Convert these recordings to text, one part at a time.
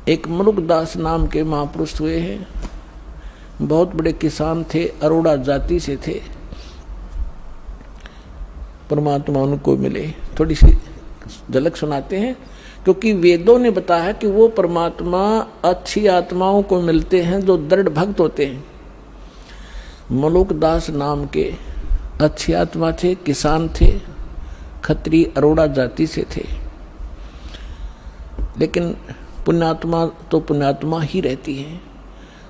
एक मुलुकदास नाम के महापुरुष हुए हैं, बहुत बड़े किसान थे, अरोड़ा जाति से थे। परमात्मा उनको मिले। थोड़ी सी झलक सुनाते हैं, क्योंकि वेदों ने बताया कि वो परमात्मा अच्छी आत्माओं को मिलते हैं जो दृढ़ भक्त होते हैं। मुलुकदास नाम के अच्छी आत्मा थे, किसान थे, खत्री अरोड़ा जाति से थे। लेकिन पुण्यात्मा तो पुण्यात्मा ही रहती है।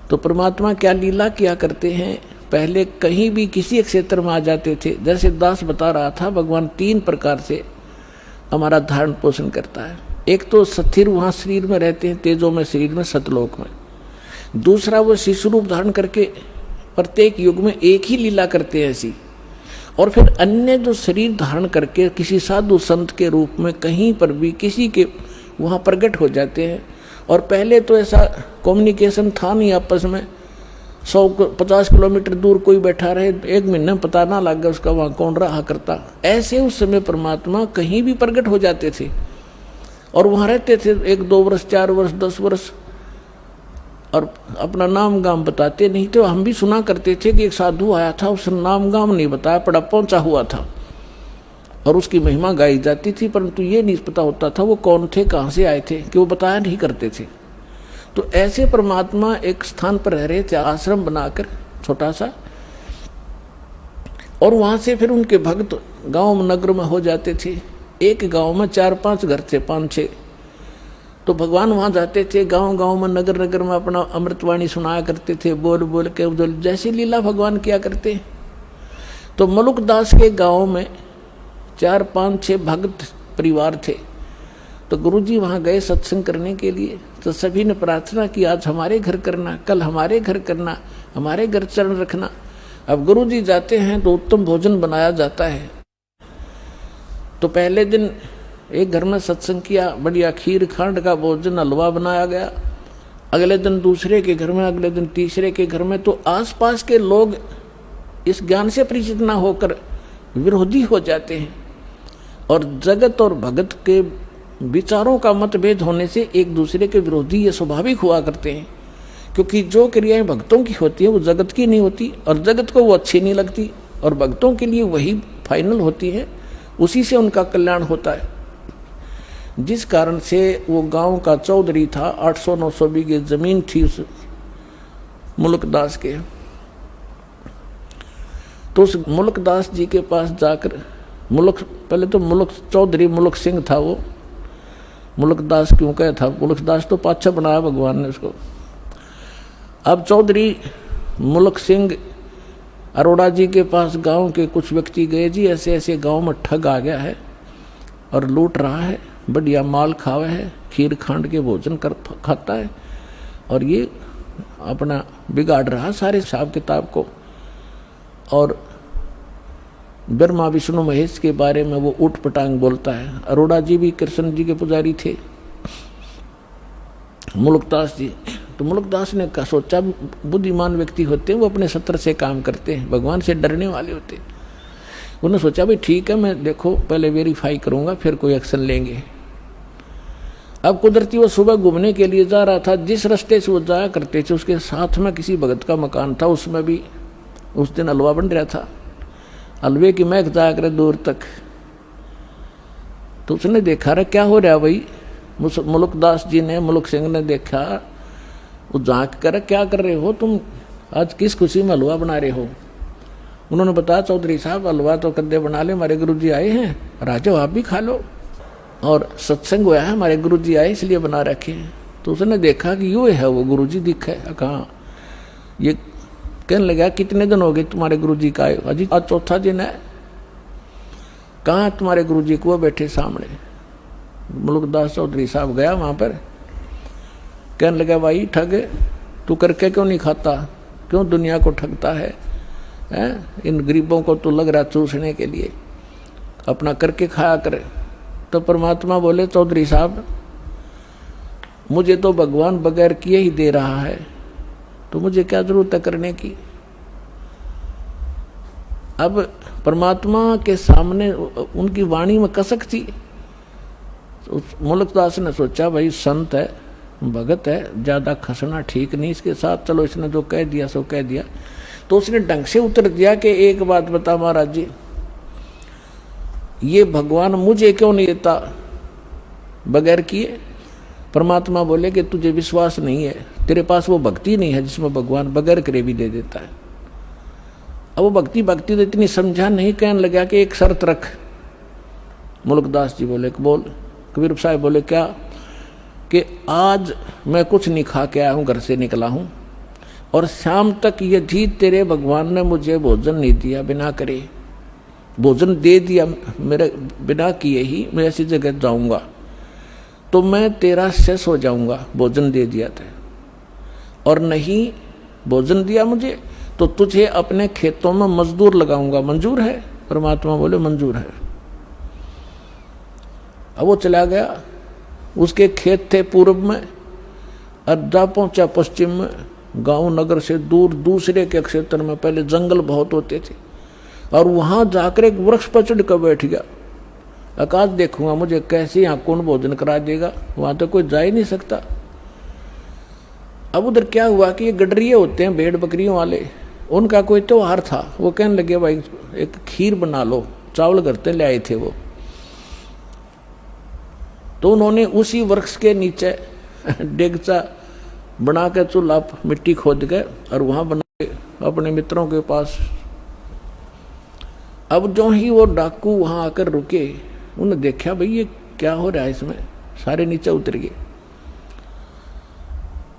तो परमात्मा क्या लीला किया करते हैं, पहले कहीं भी किसी एक क्षेत्र में आ जाते थे। जैसे दास बता रहा था, भगवान 3 प्रकार से हमारा धारण पोषण करता है। एक तो स्थिर वहाँ शरीर में रहते हैं, तेजों में, शरीर में, सतलोक में। दूसरा वो शिशु रूप धारण करके प्रत्येक युग में एक ही लीला करते हैं ऐसी। और फिर अन्य जो शरीर धारण करके किसी साधु संत के रूप में कहीं पर भी किसी के वहाँ प्रकट हो जाते हैं। और पहले तो ऐसा कम्युनिकेशन था नहीं आपस में, 150 किलोमीटर दूर कोई बैठा रहे, 1 महीने में पता ना लग गया उसका वहाँ कौन रहा करता। ऐसे उस समय परमात्मा कहीं भी प्रकट हो जाते थे और वहाँ रहते थे 1-2 वर्ष, 4 वर्ष, 10 वर्ष, और अपना नाम गाम बताते नहीं थे। हम भी सुना करते थे कि एक साधु आया था, उसने नाम गाम नहीं बताया, पड़ा पहुंचा हुआ था और उसकी महिमा गाई जाती थी, परंतु ये नहीं पता होता था वो कौन थे, कहाँ से आए थे, कि वो बताया नहीं करते थे। तो ऐसे परमात्मा एक स्थान पर रह रहे थे, आश्रम बनाकर छोटा सा, और वहाँ से फिर उनके भक्त गांव नगर में हो जाते थे। एक गांव में 4-5 घर थे, 5-6। तो भगवान वहाँ जाते थे, गांव गांव में, नगर नगर में अपना अमृतवाणी सुनाया करते थे, बोल बोल के जैसी लीला भगवान किया करते। तो मुलुकदास के गांव में 4-5-6 भक्त परिवार थे। तो गुरुजी वहाँ गए सत्संग करने के लिए। तो सभी ने प्रार्थना की, आज हमारे घर करना, कल हमारे घर करना, हमारे घर चरण रखना। अब गुरुजी जाते हैं तो उत्तम भोजन बनाया जाता है। तो पहले दिन एक घर में सत्संग किया, बढ़िया खीर खांड का भोजन, हलवा बनाया गया। अगले दिन दूसरे के घर में, अगले दिन तीसरे के घर में। तो आसपास के लोग इस ज्ञान से परिचित ना होकर विरोधी हो जाते हैं, और जगत और भगत के विचारों का मतभेद होने से एक दूसरे के विरोधी ये स्वाभाविक हुआ करते हैं। क्योंकि जो क्रियाएं भक्तों की होती है वो जगत की नहीं होती, और जगत को वो अच्छी नहीं लगती, और भक्तों के लिए वही फाइनल होती है, उसी से उनका कल्याण होता है। जिस कारण से वो गांव का चौधरी था, 800-900 बीघे जमीन थी उस मुलुकदास के। तो उस मुलुकदास जी के पास जाकर, पहले तो चौधरी मुलुक सिंह था वो, मुलुकदास क्यों कहा था, मुलुकदास तो पाछा बनाया भगवान ने उसको। अब चौधरी मुलुक सिंह अरोड़ा जी के पास गांव के कुछ व्यक्ति गए, जी ऐसे ऐसे गांव में ठग आ गया है और लूट रहा है, बढ़िया माल खावा है, खीर खांड के भोजन खाता है, और ये अपना बिगाड़ रहा सारे हिसाब किताब को। और ब्रह्मा विष्णु महेश के बारे में वो उठ पटांग बोलता है। अरोड़ा जी भी कृष्ण जी के पुजारी थे, मुलुकदास जी। तो मुलुकदास ने सोचा, बुद्धिमान व्यक्ति होते हैं वो अपने सत्र से काम करते हैं, भगवान से डरने वाले होते हैं। उन्होंने सोचा भाई ठीक है, मैं देखो पहले वेरीफाई करूंगा, फिर कोई एक्शन लेंगे। अब कुदरती वो सुबह घूमने के लिए जा रहा था, जिस रास्ते से वो जाया करते थे उसके साथ में किसी भगत का मकान था, उसमें भी उस दिन हलवा बन रहा था, हलवे की महक जाया करे दूर तक। तो उसने देखा रहा क्या हो रहा भाई, मुलुकदास जी ने, मुलुक सिंह ने देखा, वो झांक कर क्या कर रहे हो तुम, आज किस खुशी में हलवा बना रहे हो। उन्होंने बताया, चौधरी साहब हलवा तो कद्दे बना ले, हमारे गुरुजी आए हैं, राजो आप भी खा लो, और सत्संग हुआ है, हमारे गुरुजी आए इसलिए बना रखे हैं। तो उसने देखा कि यूँ है वो गुरुजी दिखे, कहाँ ये, कहने लगा कितने दिन हो गए तुम्हारे गुरुजी का आए, अजी आज 4था दिन है, कहाँ तुम्हारे गुरुजी को, वो बैठे सामने। मुलुकदास चौधरी साहब गया वहाँ पर, कहने लगा भाई ठग, तू करके क्यों नहीं खाता, क्यों दुनिया को ठगता है, इन गरीबों को तो लग रहा चूसने के लिए, अपना करके खाया करे। तो परमात्मा बोले, चौधरी साहब मुझे तो भगवान बगैर किए ही दे रहा है, तो मुझे क्या जरूरत है करने की। अब परमात्मा के सामने उनकी वाणी में कसक थी। मुलुकदास ने सोचा भाई संत है, भगत है, ज्यादा खसना ठीक नहीं इसके साथ, चलो इसने जो कह दिया सो कह दिया। तो उसने ढंग से उत्तर दिया कि एक बात बता महाराज जी, ये भगवान मुझे क्यों नहीं देता बगैर किए? परमात्मा बोले कि तुझे विश्वास नहीं है, तेरे पास वो भक्ति नहीं है जिसमें भगवान बगैर करे भी दे देता है। अब वो भक्ति तो इतनी समझा नहीं, कहने लगा कि एक शर्त रख। मुल्कदास जी बोले बोल। कबीर साहब बोले क्या? कि आज मैं कुछ नहीं खा के आया हूँ, घर से निकला हूँ, और शाम तक यदि तेरे भगवान ने मुझे भोजन नहीं दिया, बिना करे भोजन दे दिया मेरे बिना किए ही मैं ऐसी जगह जाऊंगा, तो मैं तेरा शेष हो जाऊंगा, भोजन दे दिया था। और नहीं भोजन दिया मुझे तो तुझे अपने खेतों में मजदूर लगाऊंगा, मंजूर है? परमात्मा बोले मंजूर है। अब वो चला गया, उसके खेत थे पूर्व में, अद्धा पहुंचा पश्चिम में, गांव नगर से दूर दूसरे के क्षेत्र में पहले जंगल बहुत होते थे, और वहां जाकर एक वृक्ष पर चढ़ कर बैठ गया। आकाश देखूंगा मुझे कैसे यहाँ कौन भोजन करा देगा, वहां तो कोई जा ही नहीं सकता। अब उधर क्या हुआ कि ये गडरिये होते हैं भेड़ बकरियों वाले, उनका कोई त्योहार था। वो कहने लगे भाई एक खीर बना लो, चावल घर से ले आए थे वो। तो उन्होंने उसी वृक्ष के नीचे डेगचा बना के चूल्हा मिट्टी खोद के और वहां बना के अपने मित्रों के पास। अब जो ही वो डाकू वहां आकर रुके, उन्हें देखा भाई ये क्या हो रहा है इसमें, सारे नीचे उतर गए।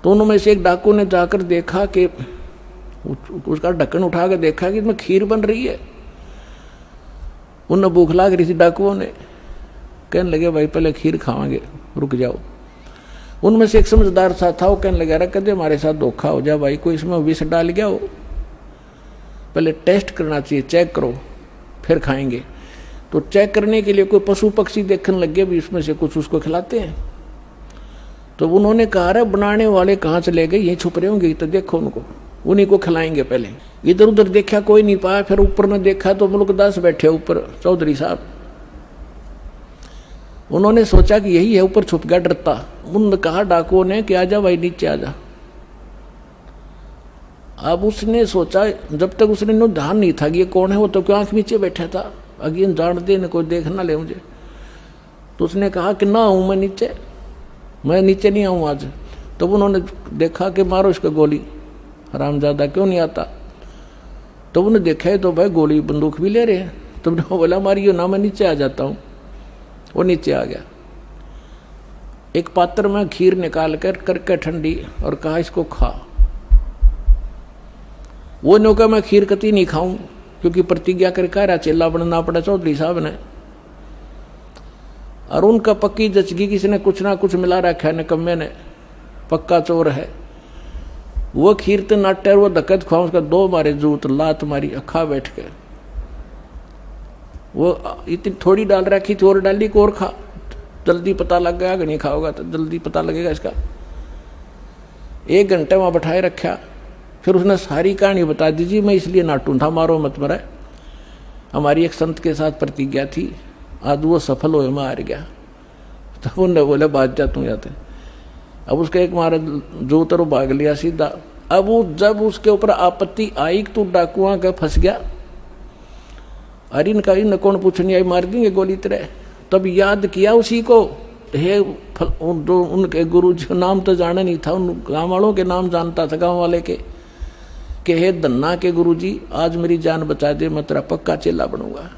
तो उनमें से एक डाकू ने जाकर देखा कि उसका ढक्कन उठा के देखा कि इसमें खीर बन रही है। उन्हें भूख लग रही थी डाकुओं ने, कहने लगे भाई पहले खीर खावांगे, रुक जाओ। उनमें से एक समझदार सा था, वो कहने लगा कदे हमारे साथ धोखा हो जाए भाई, कोई इसमें विष डाल गया हो, पहले टेस्ट करना चाहिए, चेक करो फिर खाएंगे। तो चेक करने के लिए कोई पशु पक्षी देखने लग गए भी इसमें से कुछ उसको खिलाते हैं। तो उन्होंने कहा रे बनाने वाले कहाँ चले गए, यहीं छुप रहे होंगे, तो देखो उनको, उन्हीं को खिलाएंगे। पहले इधर उधर देखा कोई नहीं पाया, फिर ऊपर ने देखा तो मुल्कदास बैठे ऊपर, चौधरी साहब। उन्होंने सोचा कि यही है, ऊपर छुप गया डरता। उन्होंने कहा डाकुओं ने कि आजा भाई नीचे आजा। अब उसने सोचा, जब तक उसने नो ध्यान नहीं था कि ये कौन है, वो तो क्यों आंख नीचे बैठा था, अगेन जान दे न कोई देख ना ले मुझे। तो उसने कहा कि ना आऊं मैं नीचे, मैं नीचे नहीं आऊं आज। तो उन्होंने देखा कि मारो इसको गोली, हरामजादा क्यों नहीं आता। तो उन्हें देखा है तो भाई गोली बंदूक भी ले रहे हैं। तुमने बोला मारियो ना, मैं नीचे आ जाता हूँ। वो नीचे आ गया, एक पात्र में खीर निकाल कर करके ठंडी, और कहा इसको खा। वो ने कहा मैं खीर कती नहीं खाऊं, क्योंकि प्रतिज्ञा कर कह रहा चेला बनना पड़ा चौधरी साहब ने। और उनका पक्की जचगी, किसी ने कुछ ना कुछ मिला रखा है, निकम्मे ने, पक्का चोर है। वो खीर तो नाट्य, वो धक्कत खाओ, उसका दो मारे जूत लात मारी, अखा बैठ के। वो इतनी थोड़ी डाल रखी थी, और डाली को और खा, जल्दी पता लग गया कि नहीं खाओगा तो जल्दी पता लगेगा इसका। 1 घंटे वहां बैठाए रखा, फिर उसने सारी कहानी बता दी। जी मैं इसलिए नाटू था, मारो मत मरा, हमारी एक संत के साथ प्रतिज्ञा थी, आज वो सफल हुए, मैं हार गया। तब उन्होंने बोले बात जा तू जाते। अब उसका एक मारा जो उतर भाग लिया सीधा। अब वो जब उसके ऊपर आपत्ति आई तो डाकुआ का फंस गया। अरे इनका इन कौन पूछनी आई, मार देंगे गोली तरह। तब याद किया उसी को, हे जो उनके गुरु जी नाम तो जाना नहीं था, उन गाँव वालों के नाम जानता था, गाँव वाले के, कि हे धन्ना के गुरु जी आज मेरी जान बचा दे, मैं तेरा पक्का चेला बनूंगा।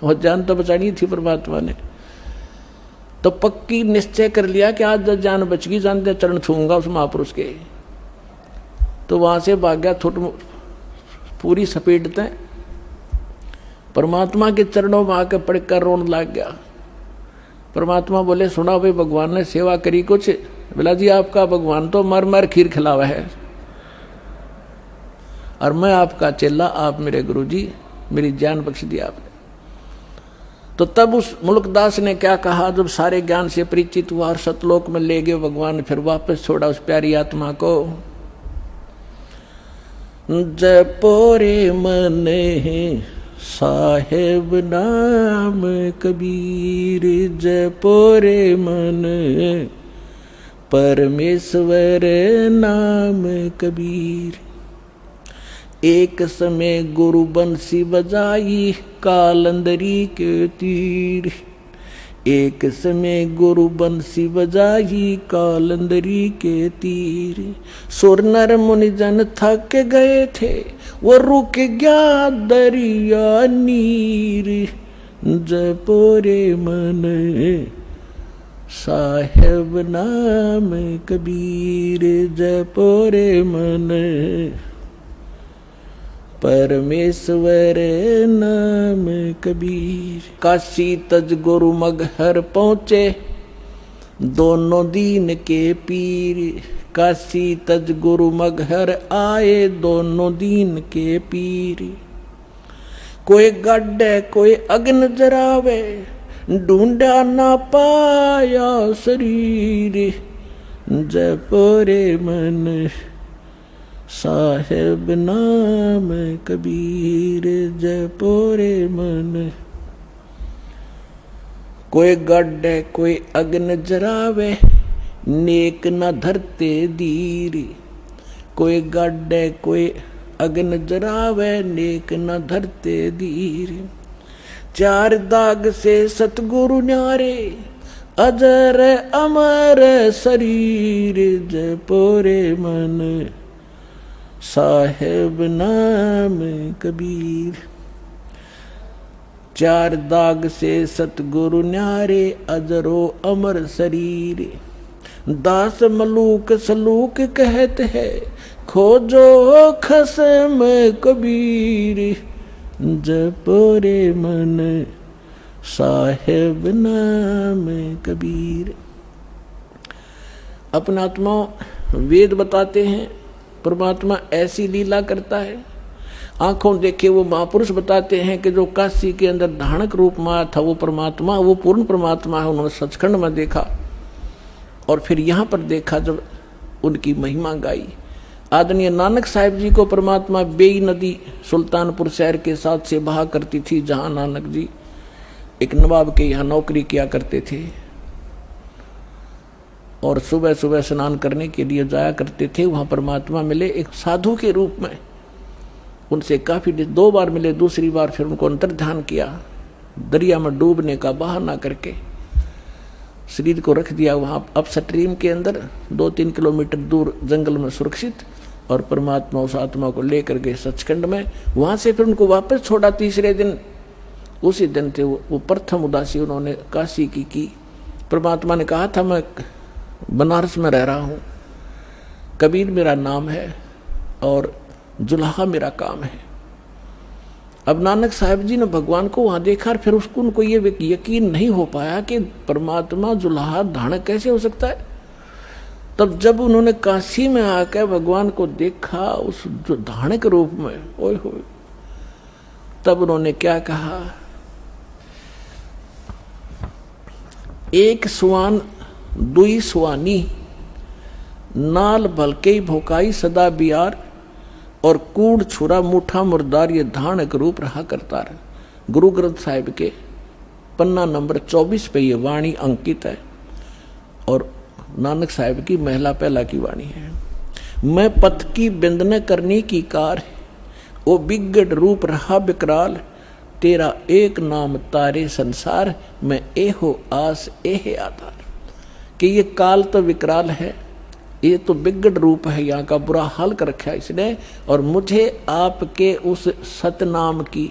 और जान तो बचानी थी परमात्मा ने, तो पक्की निश्चय कर लिया कि आज जब जान बच गई, जान दे चरण छूंगा उस महापुरुष के। तो वहां से भाग गया, पूरी सपेटते परमात्मा के चरणों में आकर पड़कर रोने लग गया। परमात्मा बोले सुना भाई भगवान ने सेवा करी कुछ? बोला जी आपका भगवान तो मर मर खीर खिलावा है, और मैं आपका चेला, आप मेरे गुरु जी, मेरी जान बख्श दी आपने। तो तब उस मुल्कदास ने क्या कहा, जब सारे ज्ञान से परिचित हुआ और सतलोक में ले गए भगवान, फिर वापस छोड़ा उस प्यारी आत्मा को। जपोरे मन साहेब नाम कबीर, जपोरे मन परमेश्वर नाम कबीर। एक समय गुरु बंसी बजाई कालंदरी के तीर। एक समय गुरु बंसी बजाई कालंदरी के तीर। सुर नर मुनि जन थक गए थे, वो रुक गया दरिया नीर। जपो रे मन साहेब नाम कबीर। जपो रे मन परमेश्वर नाम कबीर। काशी तज गुरु मगहर पहुँचे, दोनों दीन के पीर। काशी तज गुरु मगहर आए, दोनों दीन के पीर। कोई गड्ढे कोई अग्न जरावे, ढूंढा ना पाया शरीर। जपो रे मन साहेब नाम कबीर। जपो रे मन। कोई गड्ढे कोई अग्न जरावे, नेक न धरते दीर। कोई गड्ढे कोई अग्न जरावे, नेक न धरते दीर। चार दाग से सतगुरु न्यारे, अजर अमर शरीर। जपो रे मन साहेब नाम कबीर। चार दाग से सतगुरु न्यारे, अजरो अमर शरीर। दास मलूक सलूक कहते हैं, खोजो खसम कबीर। जपो रे मन साहेब नाम कबीर। अपना आत्मा वेद बताते हैं, परमात्मा ऐसी लीला करता है। आंखों देखे वो महापुरुष बताते हैं कि जो काशी के अंदर धानक रूप में आया था वो परमात्मा, वो पूर्ण परमात्मा है। उन्होंने सचखंड में देखा और फिर यहाँ पर देखा जब उनकी महिमा गाई। आदरणीय नानक साहिब जी को परमात्मा बेई नदी सुल्तानपुर शहर के साथ से बहा करती थी, जहाँ नानक जी एक नवाब के यहाँ नौकरी किया करते थे और सुबह सुबह स्नान करने के लिए जाया करते थे। वहाँ परमात्मा मिले एक साधु के रूप में। उनसे काफ़ी 2 बार मिले, दूसरी बार फिर उनको अंतर्ध्यान किया, दरिया में डूबने का बहाना करके शरीर को रख दिया वहाँ अपस्ट्रीम के अंदर 2-3 किलोमीटर दूर जंगल में सुरक्षित। और परमात्मा उस आत्मा को लेकर गए सचखंड में। वहाँ से फिर उनको वापस छोड़ा तीसरे दिन। उसी दिन थे वो प्रथम उदासी उन्होंने काशी की। परमात्मा ने कहा था मैं बनारस में रह रहा हूँ, कबीर मेरा नाम है और जुल्हा मेरा काम है। अब नानक साहिब जी ने भगवान को वहाँ देखा और फिर उनको ये यकीन नहीं हो पाया कि परमात्मा जुल्हा धानक कैसे हो सकता है। तब जब उन्होंने काशी में आकर भगवान को देखा उस जो धानक रूप में, ओए होए, तब उन्होंने क्या कहा, एक सुआन दुई सुआनी, नाल भलके भोकाई सदा बियार, और कूड़ छुरा मुठा मुर्दार, ये धानक रूप रहा करता है। गुरु ग्रंथ साहिब के पन्ना नंबर 24 पे ये वाणी अंकित है और नानक साहिब की महिला पहला की वाणी है। मैं पथ की बिंदने करनी की कार, ओ बिगड़ रूप रहा विकराल, तेरा एक नाम तारे संसार, मैं एहो आस एहे आधार। कि ये काल तो विकराल है, ये तो बिगड़ रूप है, यहाँ का बुरा हाल कर रखा है इसने, और मुझे आपके उस सतनाम की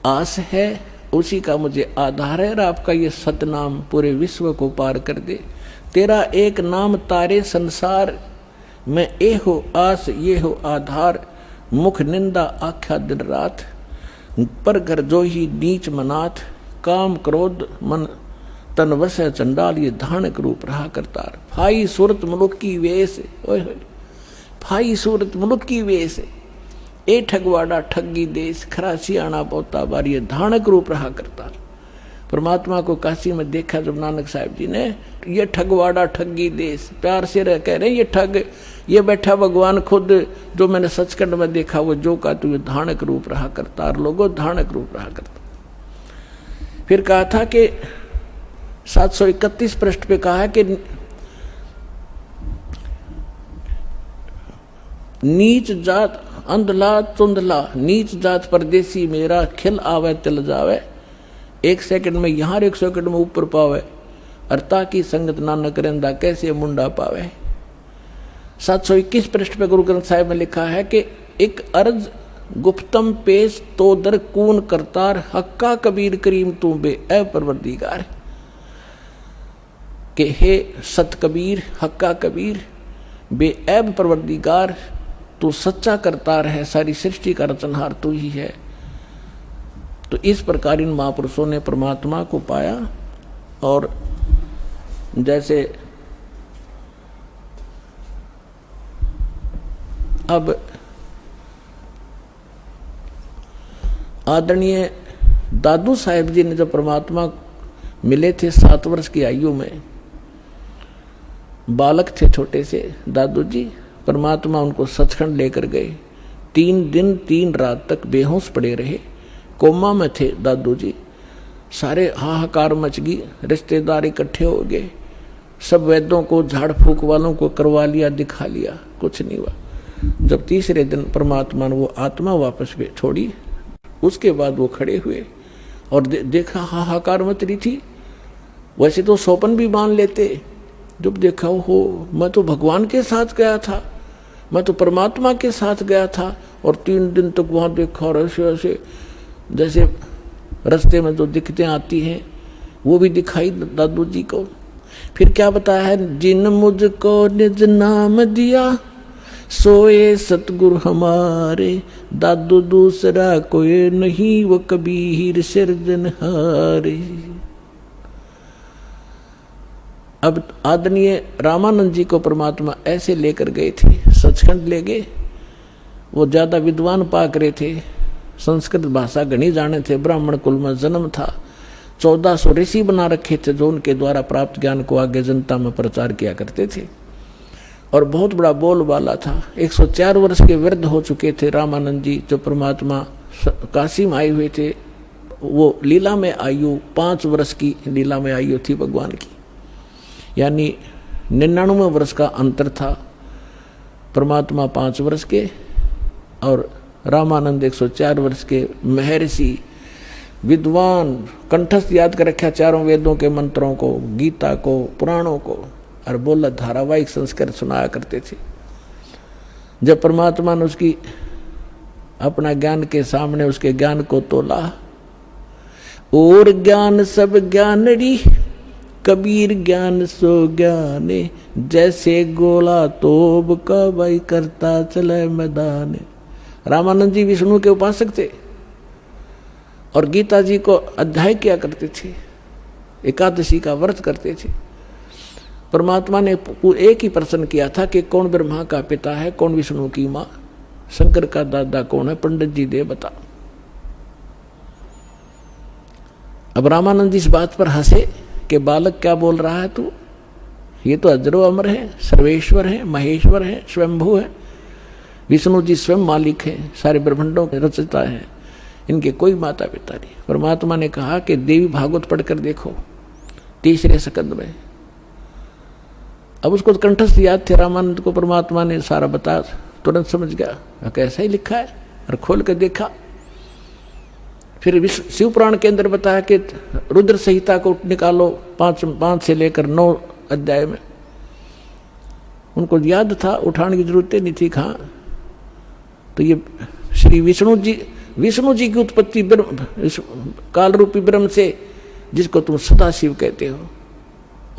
आस है, उसी का मुझे आधार है। और आपका ये सतनाम पूरे विश्व को पार कर दे। तेरा एक नाम तारे संसार, मैं ए हो आस ये हो आधार, मुख निंदा आख्या दिन रात, पर घर जो ही नीच मनाथ, काम क्रोध मन तन वसै चंडाल, ये धानक रूप रहा करतार। फाई सूरत मुलुक की वेश, ओए होए, फाई सूरत मुलुक की वेश, ए ठगवाड़ा ठगी देश, खरासी आना पोता बार, ये धानक रूप रहा करतार। परमात्मा को काशी में देखा जब नानक साहिब जी ने, ये ठगवाड़ा ठगी देश, प्यार से रह कह रहे ये ठग, ये बैठा भगवान खुद जो मैंने सचखंड में देखा वो जो का तू धानक रूप रहा करतार, लोगों धानक रूप रहा करता। फिर कहा था कि 731 पृष्ठ पे कहा है कि नीच जात अंधला चुंधला, नीच जात परदेसी मेरा, खिल आवे तिल जावे, एक सेकंड में यहाँ एक सेकंड में ऊपर पावे, अर्ता की संगत नानक रेंदा, कैसे मुंडा पावे। 721 पृष्ठ पे गुरु ग्रंथ साहिब में लिखा है कि एक अर्ज गुप्तम पेश तो दर कून करतार, हक्का कबीर करीम तू बे ए परवरदिगार, के हे सत कबीर, हक्का कबीर, बे ऐब परवरदिगार, तू सच्चा करतार है, सारी सृष्टि का रचनहार तू ही है। तो इस प्रकार इन महापुरुषों ने परमात्मा को पाया। और जैसे अब आदरणीय दादू साहेब जी ने जब परमात्मा मिले थे 7 वर्ष की आयु में, बालक थे छोटे से दादू जी, परमात्मा उनको सचखंड लेकर गए। 3 दिन 3 रात तक बेहोश पड़े रहे, कोमा में थे दादू जी। सारे हाहाकार मच गई, रिश्तेदार इकट्ठे हो गए, सब वैद्यों को झाड़ फूक वालों को करवा लिया, दिखा लिया, कुछ नहीं हुआ। जब तीसरे दिन परमात्मा ने वो आत्मा वापस छोड़ी, उसके बाद वो खड़े हुए और देखा हाहाकार मच रही थी। वैसे तो सौपन भी मान लेते, जब देखा हो मैं तो भगवान के साथ गया था, मैं तो परमात्मा के साथ गया था, और 3 दिन तक वहाँ देखा, और ऐसे ऐसे जैसे रास्ते में जो दिक्कतें आती हैं वो भी दिखाई दादू जी को। फिर क्या बताया है, जिन मुझको निज नाम दिया सोए सतगुरु हमारे, दादू दूसरा कोई नहीं वो कबीर सिरजनहारे। अब आदरणीय रामानंद जी को परमात्मा ऐसे लेकर गए थे, सचखंड ले गए। वो ज्यादा विद्वान पाक रहे थे, संस्कृत भाषा घनी जाने थे, ब्राह्मण कुल में जन्म था। 1400 ऋषि बना रखे थे जो उनके द्वारा प्राप्त ज्ञान को आगे जनता में प्रचार किया करते थे, और बहुत बड़ा बोलबाला था। 104 वर्ष के वृद्ध हो चुके थे रामानंद जी, जो परमात्मा काशी में आए हुए थे। वो लीला में आयु 5 वर्ष की लीला में आयु थी भगवान की, यानी 99 वर्ष का अंतर था। परमात्मा 5 वर्ष के और रामानंद 104 वर्ष के महर्षि, विद्वान, कंठस्थ याद कर रखा चारों वेदों के मंत्रों को, गीता को, पुराणों को, और बोला धारावाहिक संस्कार सुनाया करते थे। जब परमात्मा ने उसकी अपना ज्ञान के सामने उसके ज्ञान को तोला, और ज्ञान सब ज्ञानड़ी कबीर ज्ञान सो ज्ञाने, जैसे गोला तोब का भाई करता चले मैदान। रामानंद जी विष्णु के उपासक थे और गीता जी को अध्याय किया करते थे, एकादशी का व्रत करते थे। परमात्मा ने एक ही प्रश्न किया था कि कौन ब्रह्मा का पिता है, कौन विष्णु की माँ, शंकर का दादा कौन है, पंडित जी दे बता। अब रामानंद जी इस बात पर हंसे कि बालक क्या बोल रहा है तू, ये तो अजरो अमर है, सर्वेश्वर है, महेश्वर है, स्वयंभू है। विष्णु जी स्वयं मालिक है, सारे ब्रह्मांडों के रचयिता है, इनके कोई माता पिता नहीं। परमात्मा ने कहा कि देवी भागवत पढ़कर देखो 3रे स्कंद में। अब उसको कंठस्थ याद थे रामानंद को, परमात्मा ने सारा बता, तुरंत समझ गया कैसा ही लिखा है, और खोल कर देखा। फिर शिव पुराण के अंदर बताया कि रुद्र संहिता को निकालो 5 से लेकर 9 अध्याय में। उनको याद था, उठाने की जरूरत नहीं थी। कहाँ तो ये श्री विष्णु जी की उत्पत्ति काल रूपी ब्रह्म से, जिसको तुम सदा शिव कहते हो,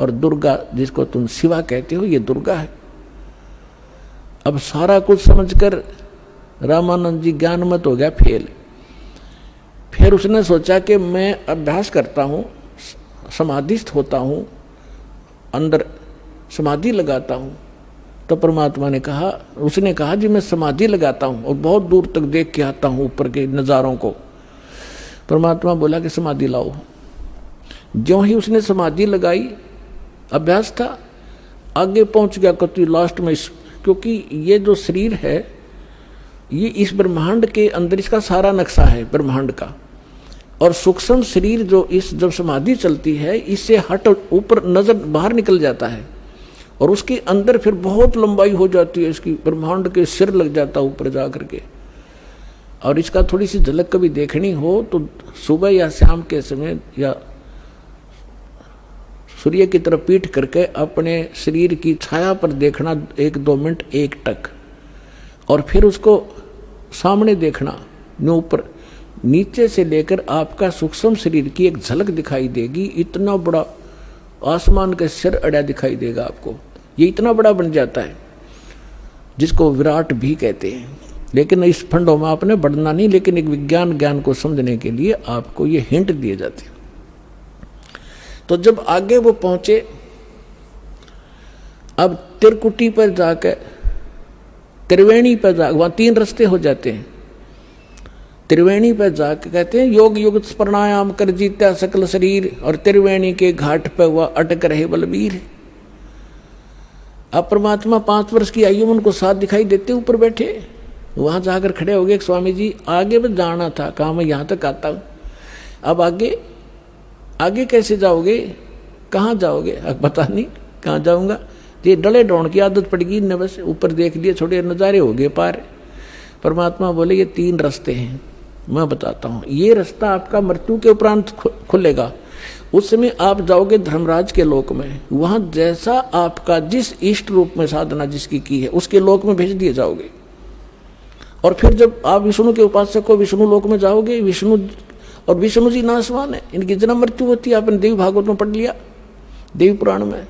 और दुर्गा जिसको तुम शिवा कहते हो, ये दुर्गा है। अब सारा कुछ समझकर रामानंद जी ज्ञानमत हो गया, फेल। फिर उसने सोचा कि मैं अभ्यास करता हूँ, समाधिस्थ होता हूँ, अंदर समाधि लगाता हूँ। तो परमात्मा ने कहा, उसने कहा जी मैं समाधि लगाता हूँ और बहुत दूर तक देख के आता हूँ ऊपर के नज़ारों को। परमात्मा बोला कि समाधि लाओ। ज्यों ही उसने समाधि लगाई, अभ्यास था, आगे पहुँच गया कति लास्ट में। क्योंकि ये जो शरीर है, ये इस ब्रह्मांड के अंदर इसका सारा नक्शा है ब्रह्मांड का, और सूक्ष्म शरीर जो जब समाधि चलती है, इससे हट ऊपर नजर बाहर निकल जाता है, और उसके अंदर फिर बहुत लंबाई हो जाती है इसकी, ब्रह्मांड के सिर लग जाता ऊपर जा करके। और इसका थोड़ी सी झलक कभी देखनी हो तो सुबह या शाम के समय या सूर्य की तरफ पीठ करके अपने शरीर की छाया पर देखना 1-2 मिनट एकटक, और फिर उसको सामने देखना। ऊपर नीचे से लेकर आपका सूक्ष्म शरीर की एक झलक दिखाई देगी। इतना बड़ा आसमान का सिर अड़ा दिखाई देगा आपको। ये इतना बड़ा बन जाता है जिसको विराट भी कहते हैं। लेकिन इस फंडों में आपने बढ़ना नहीं, लेकिन एक विज्ञान ज्ञान को समझने के लिए आपको ये हिंट दिए जाते हैं। तो जब आगे वो पहुंचे, अब त्रिकुटी पर जाकर त्रिवेणी पर जा, वहां 3 रास्ते हो जाते हैं। त्रिवेणी पर जाकर कहते हैं योग युग प्राणायाम कर जीता सकल शरीर, और त्रिवेणी के घाट पर वह अटक रहे बलबीर। अब परमात्मा 5 वर्ष की आयु में उनको साथ दिखाई देते ऊपर बैठे। वहां जाकर खड़े हो गए, स्वामी जी आगे भी जाना था, कहा मैं यहां तक आता हूं, अब आगे आगे कैसे जाओगे, कहाँ जाओगे? अब पता नहीं कहाँ जाऊंगा, ये डले डोण की आदत पड़ गई न, बस ऊपर देख लिए, छोटे नज़ारे हो गए पार। परमात्मा बोले ये 3 रास्ते हैं, मैं बताता हूँ। ये रास्ता आपका मृत्यु के उपरांत खुलेगा। उस समय आप जाओगे धर्मराज के लोक में, वहाँ जैसा आपका जिस इष्ट रूप में साधना जिसकी की है उसके लोक में भेज दिए जाओगे। और फिर जब आप विष्णु के उपासक को विष्णु लोक में जाओगे, विष्णु और विष्णु जी नाशवान है, इनकी जन्म मृत्यु होती है। आपने देवी भागवत में पढ़ लिया, देवी पुराण में।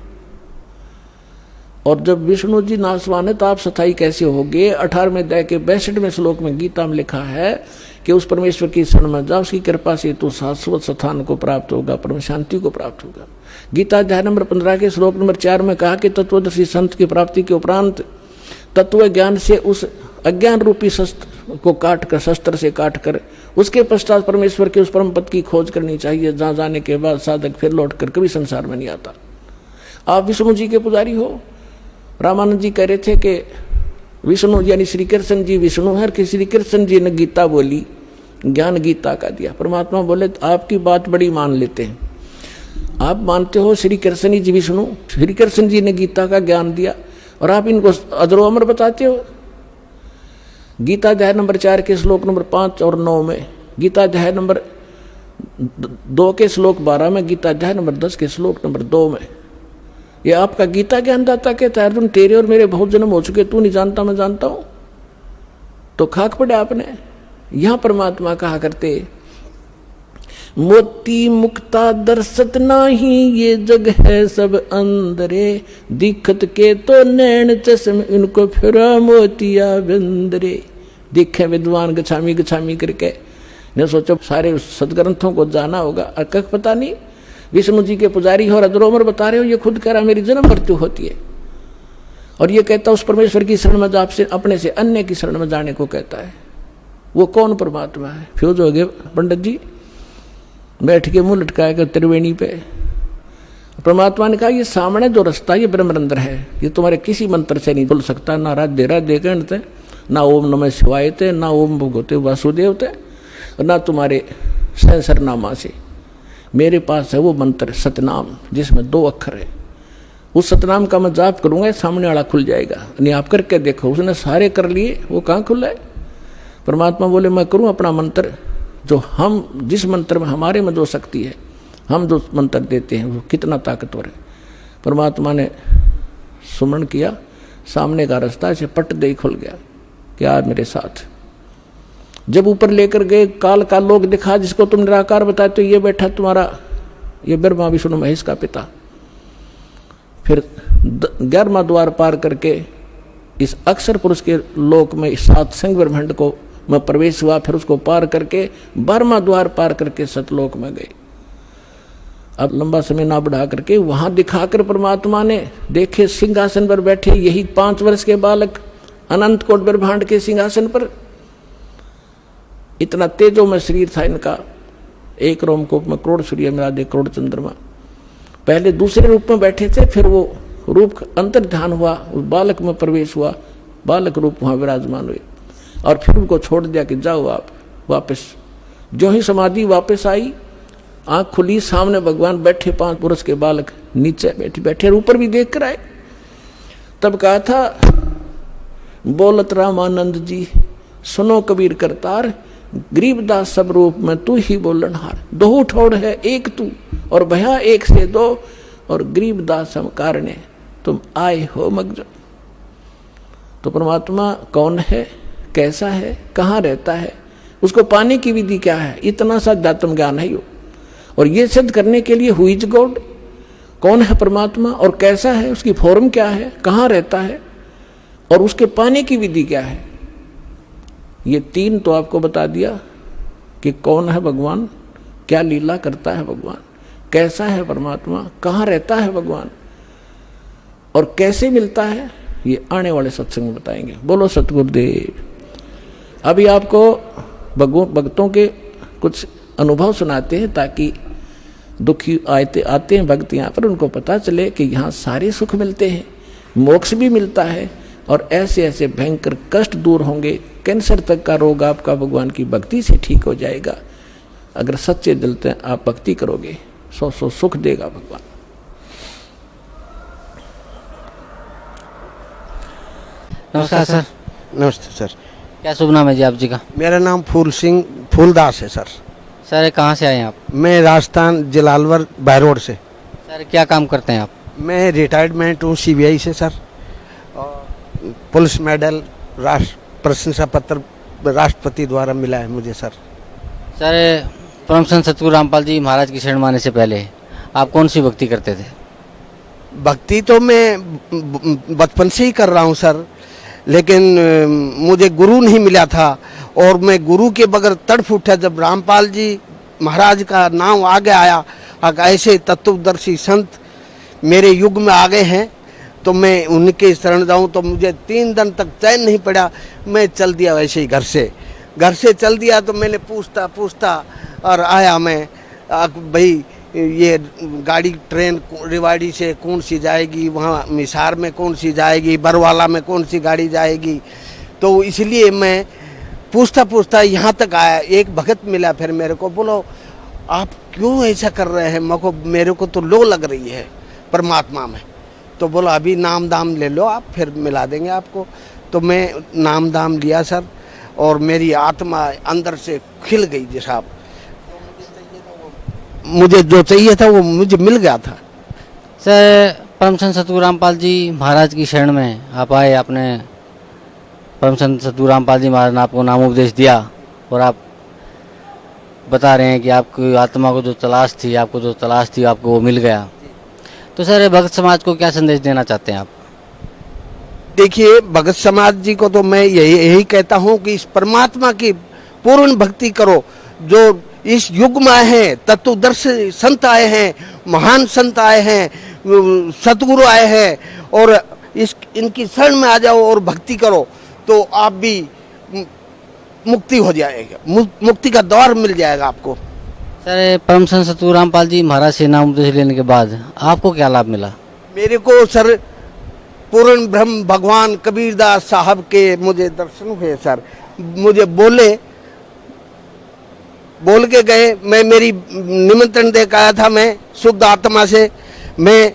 और जब विष्णु जी नाशवान है तो आप स्थायी कैसे होगे? 18वें अध्याय के 62वें श्लोक में गीता में लिखा है कि उस परमेश्वर की शरण में जाओ, उसकी कृपा से तो शाश्वत स्थान को प्राप्त होगा, परम शांति को प्राप्त होगा। गीता अध्याय नंबर 15 के श्लोक नंबर 4 में कहा कि तत्वदर्शी संत की प्राप्ति के उपरांत तत्व ज्ञान से उस अज्ञान रूपी शस्त्र को काट कर, शस्त्र से काट कर, उसके पश्चात परमेश्वर के उस परम पद की खोज करनी चाहिए, जहाँ जाने के बाद साधक फिर लौट कर कभी संसार में नहीं आता। आप विष्णु जी के पुजारी हो। रामानंद जी कह रहे थे कि विष्णु यानी श्री कृष्ण जी विष्णु है, कि श्री कृष्ण जी ने गीता बोली, ज्ञान गीता का दिया। परमात्मा बोले आपकी बात बड़ी मान लेते हैं, आप मानते हो श्री कृष्ण जी विष्णु, श्री कृष्ण जी ने गीता का ज्ञान दिया और आप इनको अजरो अमर बताते हो। गीता अध्याय नंबर 4 के श्लोक नंबर 5 और 9 में, गीता अध्याय नंबर 2 के श्लोक 12 में, गीता अध्याय नंबर 10 के श्लोक नंबर 2 में ये आपका गीता ज्ञानदाता कहता है अर्जुन तेरे और मेरे बहुत जन्म हो चुके, तू नहीं जानता मैं जानता हूं, तो खाक पड़े आपने। यहां परमात्मा कहा करते मोती मुक्ता दर्शत नाही, ये जग है सब अंदरे, दिखत के तो नैन चश्म इनको फिरा मोतिया बिंदरे। दिखे विद्वान गछामी गछामी करके ने सोचो सारे सदग्रंथों को जाना होगा, अकक पता नहीं विष्णु जी के पुजारी हो और अजरोमर बता रहे हो, ये खुद कह रहा मेरी जन्म मृत्यु होती है। और ये कहता उस परमेश्वर की शरण में आपसे अपने से अन्य की शरण में जाने को कहता है। वो कौन परमात्मा है? फ्यूज हो गए पंडित जी, बैठ के मुंह लटकाएगा त्रिवेणी पे। परमात्मा ने कहा ये सामने जो रास्ता ये ब्रह्मरंध्र है, ये तुम्हारे किसी मंत्र से नहीं खुल सकता, ना राधे राधे कहते, ना ओम नमः शिवाय थे, ना ओम भगवते वासुदेव थे, ना तुम्हारे सहस्र नामा से। मेरे पास है वो मंत्र सतनाम जिसमें 2 अक्षर है। उस सतनाम का मैं जाप करूंगा, सामने वाला खुल जाएगा। नहीं आप करके देखो, उसने सारे कर लिए, वो कहाँ खुला है? परमात्मा बोले मैं करूं अपना मंत्र, जो हम जिस मंत्र में हमारे में जो शक्ति है, हम जो मंत्र देते हैं वो कितना ताकतवर है। परमात्मा ने सुमरण किया, सामने का रास्ता ऐसे पट दे खुल गया कि आज मेरे साथ। जब ऊपर लेकर गए, काल का लोक दिखा जिसको तुम निराकार बताए, तो ये बैठा तुम्हारा ये ब्रह्मा विष्णु महेश का पिता। फिर 11वां द्वार पार करके इस अक्षर पुरुष के लोक में 7 संग ब्रह्मांड को में प्रवेश हुआ। फिर उसको पार करके 12वां द्वार पार करके सतलोक में गए। अब लंबा समय ना बढ़ा करके वहां दिखाकर परमात्मा ने देखे सिंहासन पर बैठे यही 5 वर्ष के बालक अनंत कोट ब्रह्मांड के सिंहासन पर। इतना तेजो में शरीर था इनका, 1 रोमकूप में करोड़ सूर्य में 1 करोड़ चंद्रमा। पहले दूसरे रूप में बैठे थे, फिर वो रूप अंतर ध्यान हुआ, उस बालक में प्रवेश हुआ, बालक रूप वहां विराजमान हुए। और फिर उनको छोड़ दिया कि जाओ आप वापस। जो ही समाधि वापस आई, आंख खुली, सामने भगवान बैठे, 5 पुरुष के बालक नीचे बैठे बैठे, ऊपर भी देख कर आए। तब कहा था, बोलत रामानंद जी सुनो कबीर करतार, गरीबदास सब रूप में तू ही बोलनहार। दो ठोड़ है एक तू और भया एक से दो, और गरीबदास हम कारणे तुम आए हो मगजो। तो परमात्मा कौन है, कैसा है, कहाँ रहता है, उसको पाने की विधि क्या है, इतना सा दातम ज्ञान है यो। और ये सिद्ध करने के लिए हु इज गॉड, कौन है परमात्मा और कैसा है, उसकी फॉर्म क्या है, कहाँ रहता है, और उसके पाने की विधि क्या है, ये तीन तो आपको बता दिया कि कौन है भगवान, क्या लीला करता है भगवान, कैसा है परमात्मा, कहाँ रहता है भगवान, और कैसे मिलता है, ये आने वाले सत्संग में बताएंगे। बोलो सतगुरुदेव। अभी आपको भक्तों के कुछ अनुभव सुनाते हैं, ताकि दुखी आते हैं भक्त यहाँ पर, उनको पता चले कि यहाँ सारे सुख मिलते हैं, मोक्ष भी मिलता है, और ऐसे ऐसे भयंकर कष्ट दूर होंगे। कैंसर तक का रोग आपका भगवान की भक्ति से ठीक हो जाएगा। अगर सच्चे दिल से आप भक्ति करोगे, सौ सुख देगा भगवान। नमस्कार सर। नमस्ते सर। क्या शुभ नाम है जी आप जी का? मेरा नाम फूल सिंह फूलदास है सर। सर कहाँ से आए हैं आप? मैं राजस्थान जलालवर बायरोड से। सर क्या काम करते हैं आप? मैं रिटायरमेंट हूँ CBI से सर, और पुलिस मेडल, राष्ट्र प्रशंसा पत्र राष्ट्रपति द्वारा मिला है मुझे सर। सर परम संत सतगुरु रामपाल जी महाराज की शरण माने से पहले आप कौन सी भक्ति करते थे? भक्ति तो मैं बचपन से ही कर रहा हूँ सर, लेकिन मुझे गुरु नहीं मिला था, और मैं गुरु के बगैर तड़फ उठा जब रामपाल जी महाराज का नाम आगे आया। ऐसे तत्वदर्शी संत मेरे युग में आ गए हैं, तो मैं उनके शरण जाऊं तो मुझे 3 दिन तक चैन नहीं पड़ा। मैं चल दिया वैसे ही घर से चल दिया। तो मैंने पूछता और आया मैं, भाई ये गाड़ी ट्रेन रेवाड़ी से कौन सी जाएगी, वहाँ मिसार में कौन सी जाएगी, बरवाला में कौन सी गाड़ी जाएगी। तो इसलिए मैं पूछता यहाँ तक आया। एक भगत मिला, फिर मेरे को बोलो आप क्यों ऐसा कर रहे हैं, मेरे को तो लो लग रही है परमात्मा में। तो बोला अभी नाम दाम ले लो आप, फिर मिला देंगे आपको। तो मैं नाम दाम लिया सर, और मेरी आत्मा अंदर से खिल गई जी साहब। मुझे जो चाहिए था वो मुझे मिल गया था। सर परम संत सतगुरु रामपाल जी महाराज की शरण में आप आए, आपने परम संत सतगुरु रामपाल जी महाराज ने आपको नाम उपदेश दिया, और आप बता रहे हैं कि आपकी आत्मा को जो तलाश थी, आपको वो मिल गया। तो सर भक्त समाज को क्या संदेश देना चाहते हैं आप? देखिए, भगत समाज जी को तो मैं यही कहता हूँ कि इस परमात्मा की पूर्ण भक्ति करो। जो इस युग में आए हैं, तत्वदर्शी संत आए हैं, महान संत आए हैं, सतगुरु आए हैं, और इनकी शरण में आ जाओ और भक्ति करो, तो आप भी मुक्ति हो जाएगा, मुक्ति का द्वार मिल जाएगा आपको। सर परम संत सतगुरु रामपाल जी महाराज से नाम उपदेश लेने के बाद आपको क्या लाभ मिला? मेरे को सर पूर्ण ब्रह्म भगवान कबीरदास साहब के मुझे दर्शन हुए सर। मुझे बोल के गए, मैं मेरी निमंत्रण दे के आया था, मैं शुद्ध आत्मा से, मैं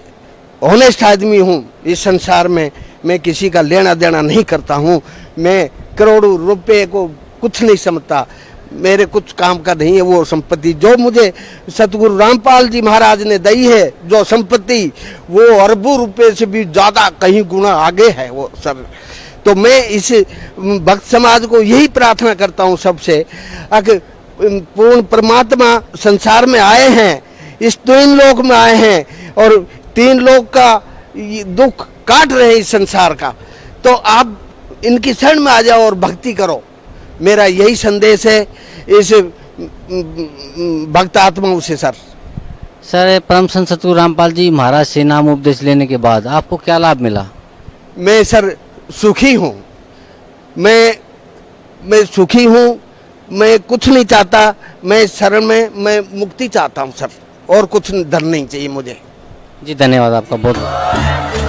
ऑनेस्ट आदमी हूँ इस संसार में, मैं किसी का लेना देना नहीं करता हूँ, मैं करोड़ों रुपए को कुछ नहीं समझता, मेरे कुछ काम का नहीं है वो संपत्ति जो मुझे सतगुरु रामपाल जी महाराज ने दी है, जो संपत्ति वो अरबों रुपए से भी ज़्यादा कहीं गुना आगे है वो सर। तो मैं इस भक्त समाज को यही प्रार्थना करता हूँ सबसे, कि पूर्ण परमात्मा संसार में आए हैं, इस 3 लोक में आए हैं, और 3 लोक का दुख काट रहे इस संसार का, तो आप इनकी शरण में आ जाओ और भक्ति करो। मेरा यही संदेश है इस भक्त आत्माओं से सर। सर परम संत सतगुरु रामपाल जी महाराज से नाम उपदेश लेने के बाद आपको क्या लाभ मिला? मैं सर सुखी हूँ, मैं सुखी हूँ, मैं कुछ नहीं चाहता, मैं शरण में मैं मुक्ति चाहता हूँ सर, और कुछ धन नहीं चाहिए मुझे। जी धन्यवाद आपका बहुत।